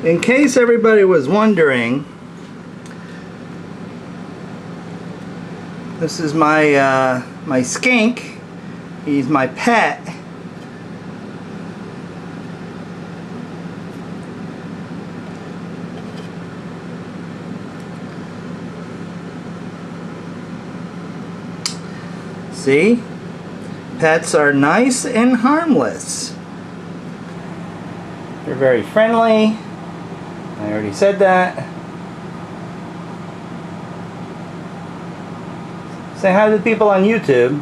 In case everybody was wondering, this is my my skink. He's my pet. See? Pets are nice and harmless. They're very friendly. I already said that. Say hi to the people on YouTube.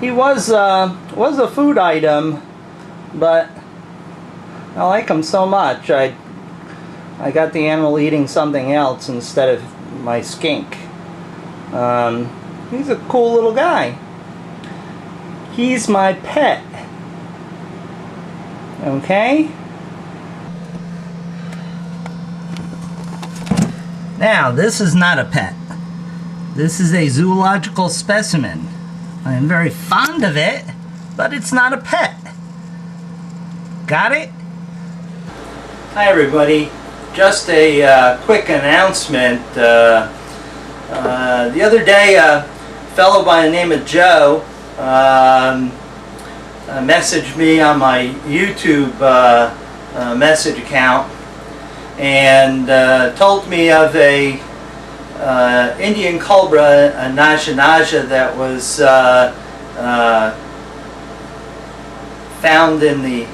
He was a food item, but I like him so much. I got the animal eating something else instead of my skink. He's a cool little guy. He's my pet. Okay? Now, this is not a pet. This is a zoological specimen. I am very fond of it, but it's not a pet. Got it? Hi everybody. Just a quick announcement. The other day, a fellow by the name of Joe messaged me on my YouTube message account and told me of a Indian cobra, a naja that was found in the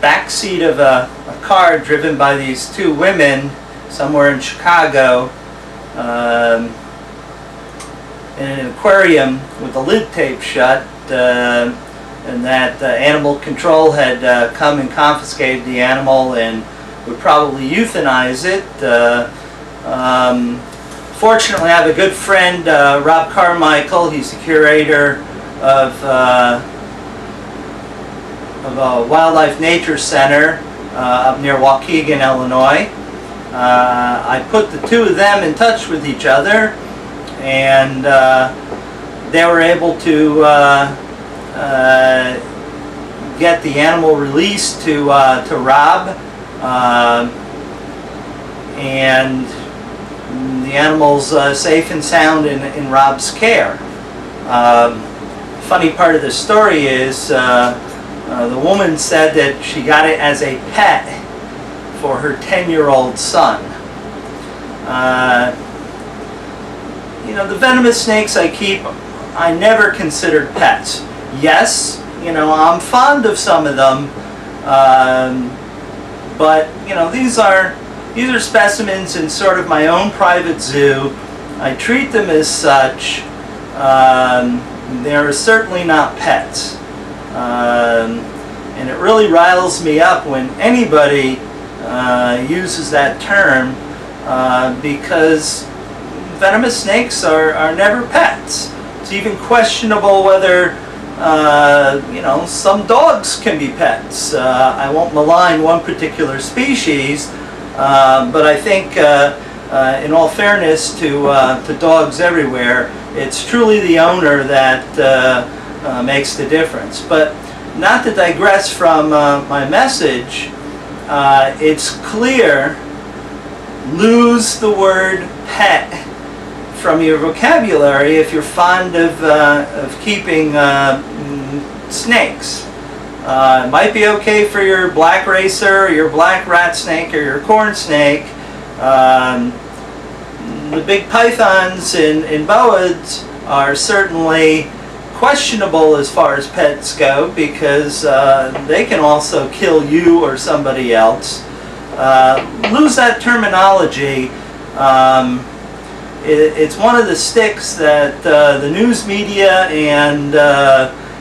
back seat of a car driven by these two women somewhere in Chicago, in an aquarium with the lid taped shut, and that animal control had come and confiscated the animal and would probably euthanize it. Fortunately, I have a good friend, Rob Carmichael. He's the curator of a wildlife nature center up near Waukegan, Illinois. I put the two of them in touch with each other, and they were able to get the animal released to Rob, and the animal's safe and sound in Rob's care. Funny part of the story is the woman said that she got it as a pet for her 10-year-old son. You know, the venomous snakes I keep, I never considered pets. Yes, you know, I'm fond of some of them, but you know, these are specimens in sort of my own private zoo. I treat them as such. They're certainly not pets, and it really riles me up when anybody uses that term, because venomous snakes are never pets. It's even questionable whether you know, some dogs can be pets. I won't malign one particular species, but I think in all fairness to dogs everywhere, it's truly the owner that makes the difference. But not to digress from my message, it's clear, lose the word pet from your vocabulary if you're fond of keeping snakes. It might be okay for your black racer, or your black rat snake, or your corn snake. The big pythons and boas are certainly questionable as far as pets go, because they can also kill you or somebody else. Lose that terminology. It's one of the sticks that the news media and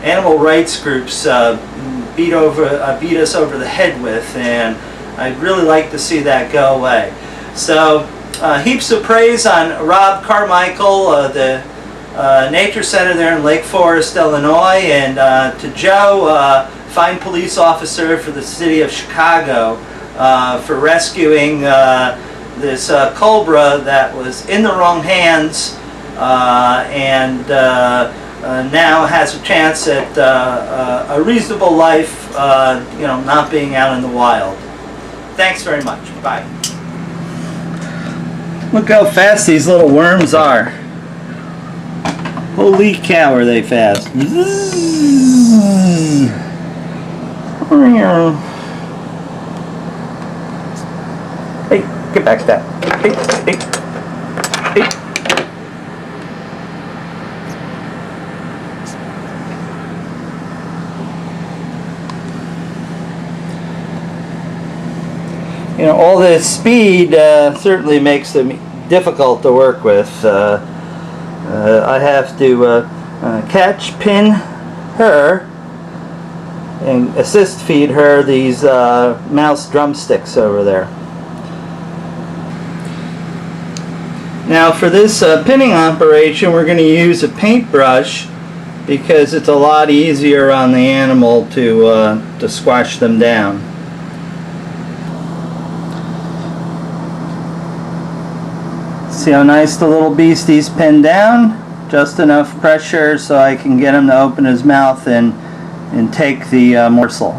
animal rights groups beat us over the head with, and I'd really like to see that go away. So heaps of praise on Rob Carmichael, the Nature Center there in Lake Forest, Illinois, and to Joe, fine police officer for the city of Chicago, for rescuing this cobra that was in the wrong hands, and now has a chance at a reasonable life not being out in the wild. Thanks very much. Bye. Look how fast these little worms are. Holy cow, are they fast. Hey, get back to that. Hey, hey, hey. All this speed certainly makes them difficult to work with. I have to catch, pin her, and assist feed her these mouse drumsticks over there. Now for this pinning operation, we're going to use a paintbrush because it's a lot easier on the animal to squash them down. See how nice the little beastie's pinned down? Just enough pressure so I can get him to open his mouth and take the morsel.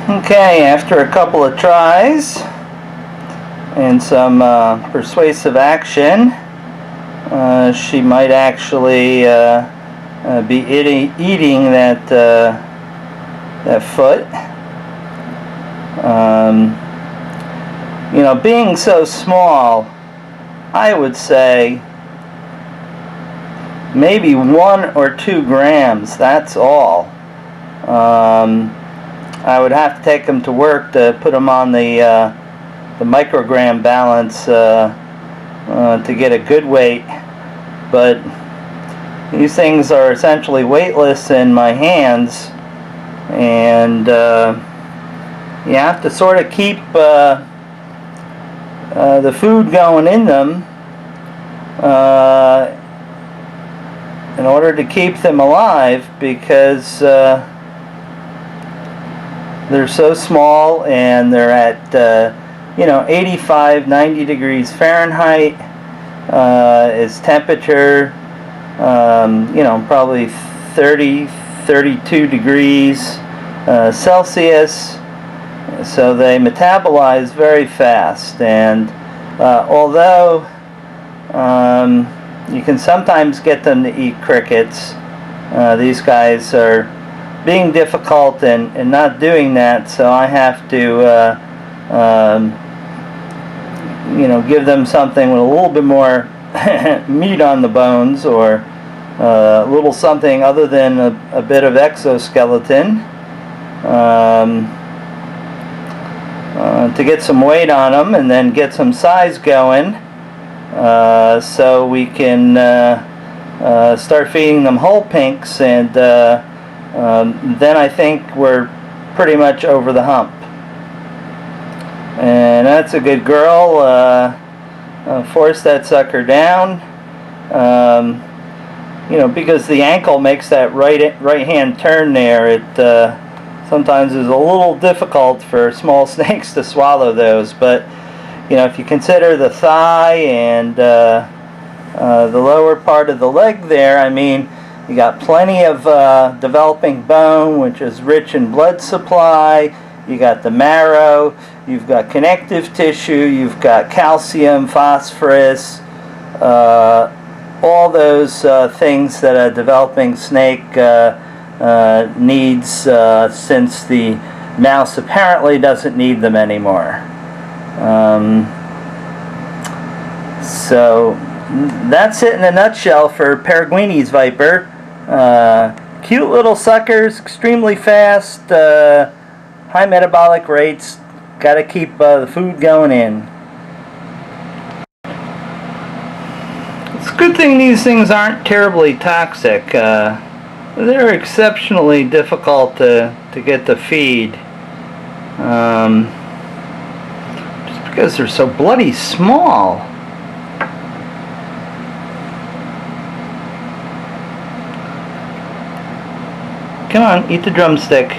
Okay, after a couple of tries and some persuasive action, she might actually be eating that foot. Being so small, I would say maybe 1 or 2 grams, that's all. I would have to take them to work to put them on the microgram balance to get a good weight, but these things are essentially weightless in my hands, and you have to sort of keep the food going in them in order to keep them alive, because they're so small and they're at 85, 90 degrees Fahrenheit is temperature, probably 30, 32 degrees Celsius. So they metabolize very fast, and although you can sometimes get them to eat crickets, these guys are being difficult and not doing that, so I have to give them something with a little bit more meat on the bones, or a little something other than a bit of exoskeleton, to get some weight on them and then get some size going, so we can start feeding them whole pinks, and then I think we're pretty much over the hump. And that's a good girl. Force that sucker down, because the ankle makes that right hand turn there. It sometimes is a little difficult for small snakes to swallow those, but if you consider the thigh and the lower part of the leg there, I mean, you got plenty of developing bone, which is rich in blood supply. You got the marrow, you've got connective tissue, you've got calcium, phosphorus, all those things that a developing snake needs, since the mouse apparently doesn't need them anymore. So that's it in a nutshell for Peringueyi's viper. Cute little suckers, extremely fast, high metabolic rates. Got to keep the food going in. It's a good thing these things aren't terribly toxic. They're exceptionally difficult to get to feed, just because they're so bloody small. Come on, eat the drumstick.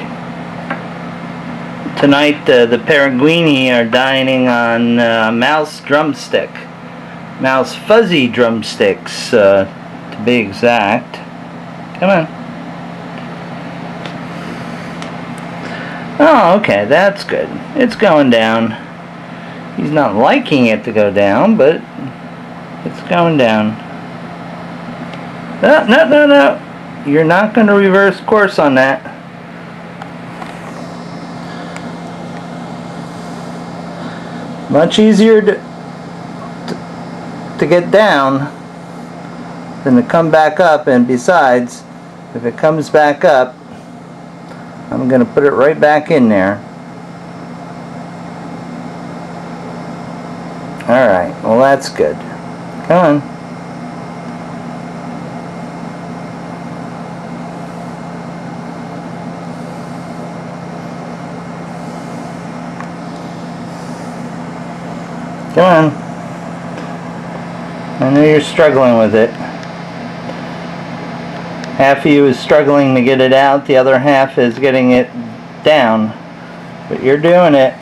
Tonight, the Peringueyi are dining on mouse drumstick. Mouse fuzzy drumsticks, to be exact. Come on. Oh, okay, that's good. It's going down. He's not liking it to go down, but it's going down. No, no, no, no. You're not going to reverse course on that. Much easier to get down than to come back up, and besides, if it comes back up, I'm going to put it right back in there. Alright, well that's good. Come on. Come on. I know you're struggling with it. Half of you is struggling to get it out, the other half is getting it down. But you're doing it.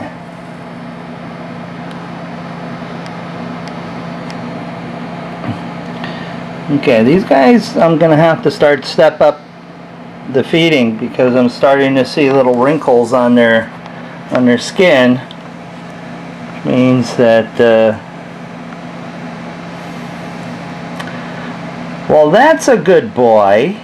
Okay, these guys I'm going to have to step up the feeding because I'm starting to see little wrinkles on their skin. Which means that well, that's a good boy.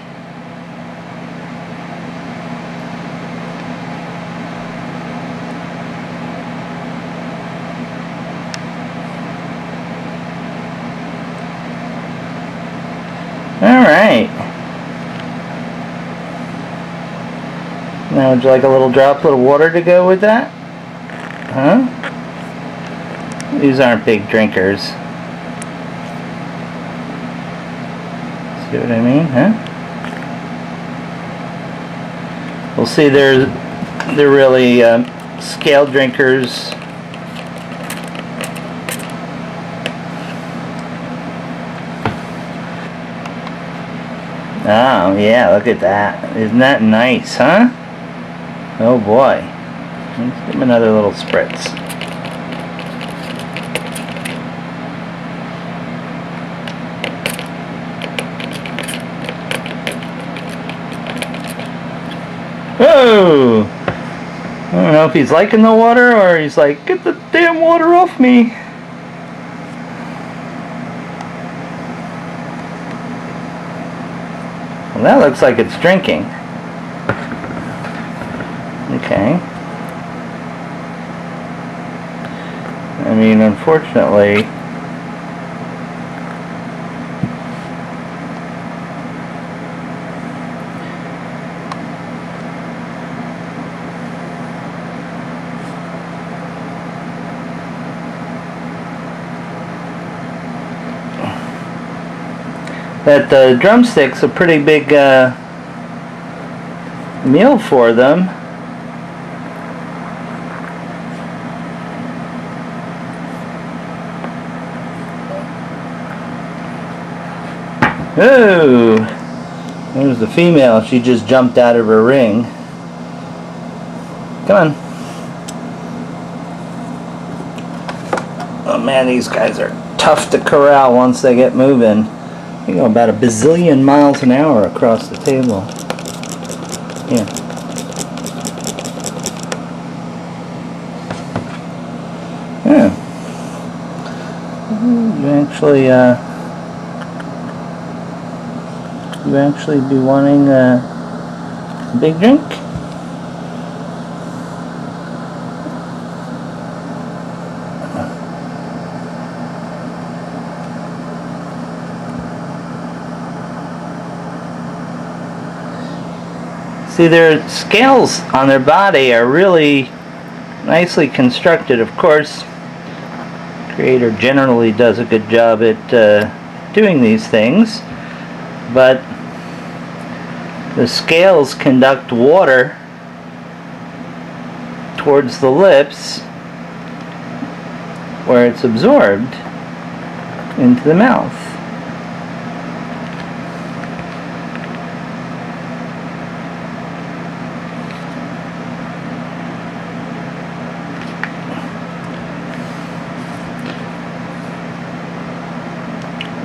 Alright. Now would you like a little droplet of water to go with that? Huh? These aren't big drinkers. See what I mean, huh? We'll see they're really scale drinkers. Oh, yeah, look at that. Isn't that nice, huh? Oh boy. Let's give him another little spritz. Whoa! I don't know if he's liking the water or he's like, get the damn water off me. Well, that looks like it's drinking. Okay. I mean, unfortunately, that drumstick's a pretty big meal for them. Oh, there's the female. She just jumped out of her ring. Come on. Oh man, these guys are tough to corral once they get moving. They go about a bazillion miles an hour across the table. Yeah. Yeah. You actually be wanting a big drink? See, their scales on their body are really nicely constructed. Of course, the creator generally does a good job at doing these things, but the scales conduct water towards the lips where it's absorbed into the mouth.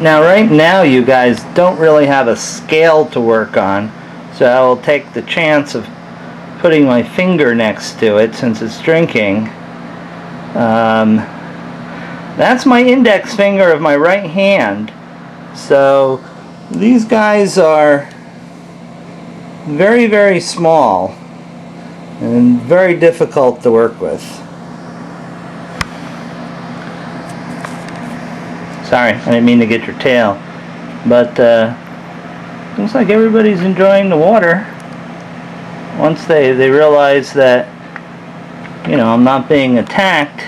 Now right now you guys don't really have a scale to work on, so I will take the chance of putting my finger next to it since it's drinking. That's my index finger of my right hand. So these guys are very, very small and very difficult to work with. Sorry, I didn't mean to get your tail. But looks like everybody's enjoying the water. Once they realize that, you know, I'm not being attacked,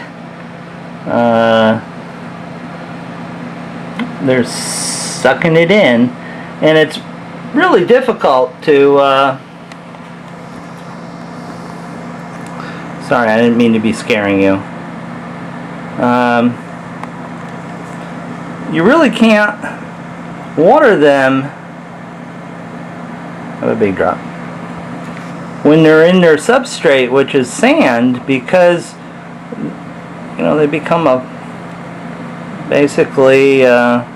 they're sucking it in. And it's really difficult to... Sorry, I didn't mean to be scaring you. You really can't water them. Have a big drop. When they're in their substrate, which is sand, because you know they become basically a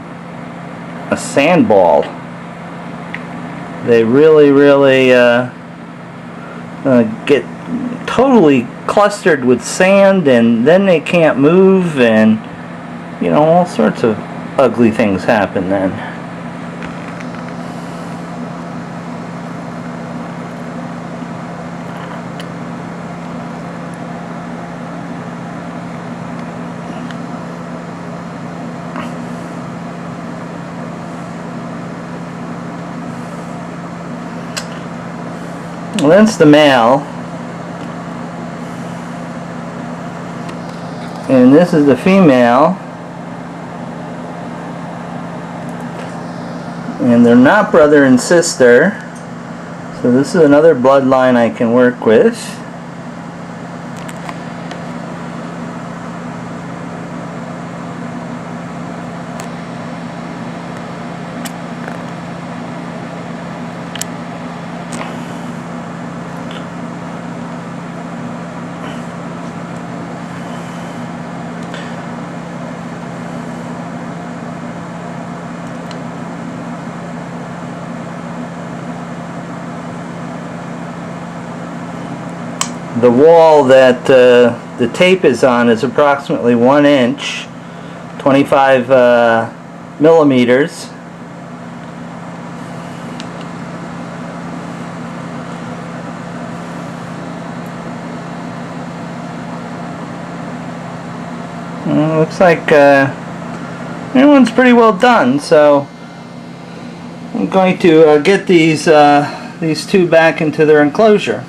sand ball. They really get totally clustered with sand, and then they can't move, and you know, all sorts of ugly things happen then. Well, that's the male. And this is the female. And they're not brother and sister. So this is another bloodline I can work with. The wall that the tape is on is approximately 1 inch, 25 millimeters. Looks like everyone's pretty well done, so I'm going to get these two back into their enclosure.